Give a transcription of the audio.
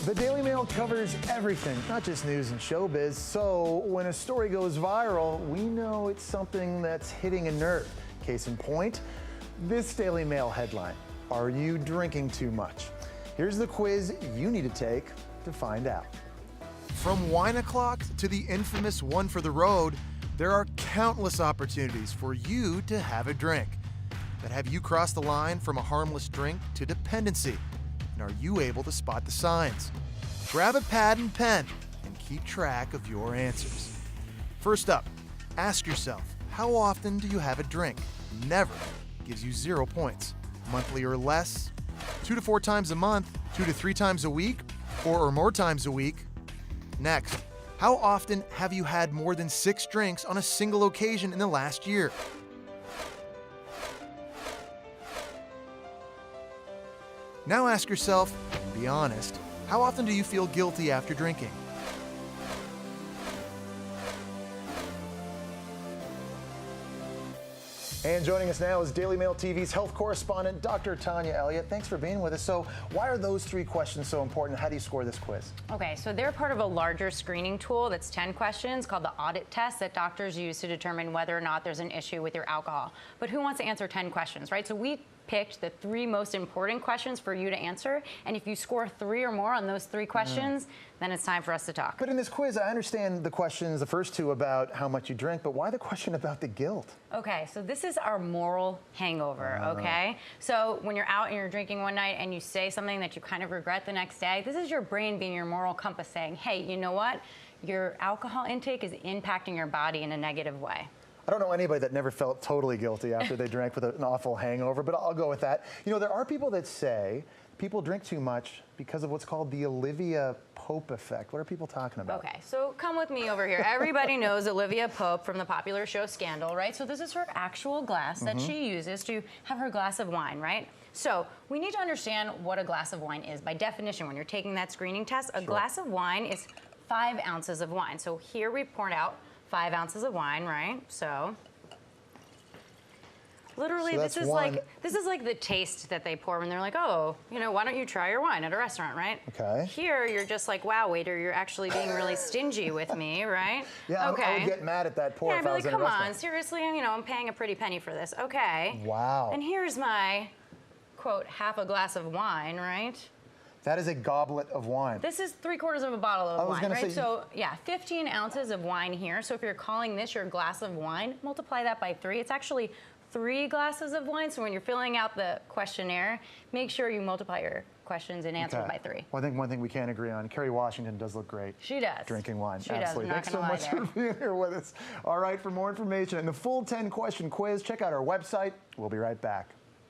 The Daily Mail covers everything, not just news and showbiz. So when a story goes viral, we know it's something that's hitting a nerve. Case in point, this Daily Mail headline: are you drinking too much? Here's the quiz you need to take to find out. From wine o'clock to the infamous one for the road, there are countless opportunities for you to have a drink. But have you crossed the line from a harmless drink to dependency? And are you able to spot the signs? Grab a pad and pen and keep track of your answers. First up, ask yourself, how often do you have a drink? Never gives you 0 points. Monthly or less? 2 to 4 times a month? 2 to 3 times a week? 4 or more times a week? Next, how often have you had more than 6 drinks on a single occasion in the last year? Now ask yourself, and be honest, how often do you feel guilty after drinking? And joining us now is Daily Mail TV's health correspondent, Dr. Tania Elliott. Thanks for being with us. So why are those 3 questions so important? How do you score this quiz? Okay, so they're part of a larger screening tool that's 10 questions called the audit test that doctors use to determine whether or not there's an issue with your alcohol. But who wants to answer 10 questions, right? So we picked the 3 most important questions for you to answer, and if you score 3 or more on those 3 questions, then it's time for us to talk. But in this quiz, I understand the questions, the first 2 about how much you drink, but why the question about the guilt? Okay, so this is our moral hangover, okay? So when you're out and you're drinking one night and you say something that you kind of regret the next day, this is your brain being your moral compass saying, hey, you know what? Your alcohol intake is impacting your body in a negative way. I don't know anybody that never felt totally guilty after they drank with an awful hangover, but I'll go with that. You know, there are people that say people drink too much because of what's called the Olivia Pope effect. What are people talking about? Okay, so come with me over here. Everybody knows Olivia Pope from the popular show Scandal, right? So this is her actual glass that she uses to have her glass of wine, right? So we need to understand what a glass of wine is. By definition, when you're taking that screening test, a glass of wine is 5 ounces of wine. So here we poured out 5 ounces of wine, right? So literally, so this is like the taste that they pour when they're like, oh, you know, why don't you try your wine at a restaurant, right? Okay. Here, you're just like, wow, waiter, you're actually being really stingy with me, right? Yeah, okay. I would get mad at that pour yeah, if I was like, in a come restaurant. on, seriously, you know, I'm paying a pretty penny for this. Okay. Wow. And here's my, quote, half a glass of wine, right? That is a goblet of wine. This is 3/4 of a bottle of wine, right? Say, so yeah, 15 ounces of wine here. So if you're calling this your glass of wine, multiply that by 3. It's actually 3 glasses of wine. So when you're filling out the questionnaire, make sure you multiply your questions and answer it by 3. Well, I think one thing we can agree on, Kerry Washington does look great. She does. Drinking wine. She Absolutely. does. Thanks so much for being here with us. All right, for more information and the full 10-question quiz, check out our website. We'll be right back.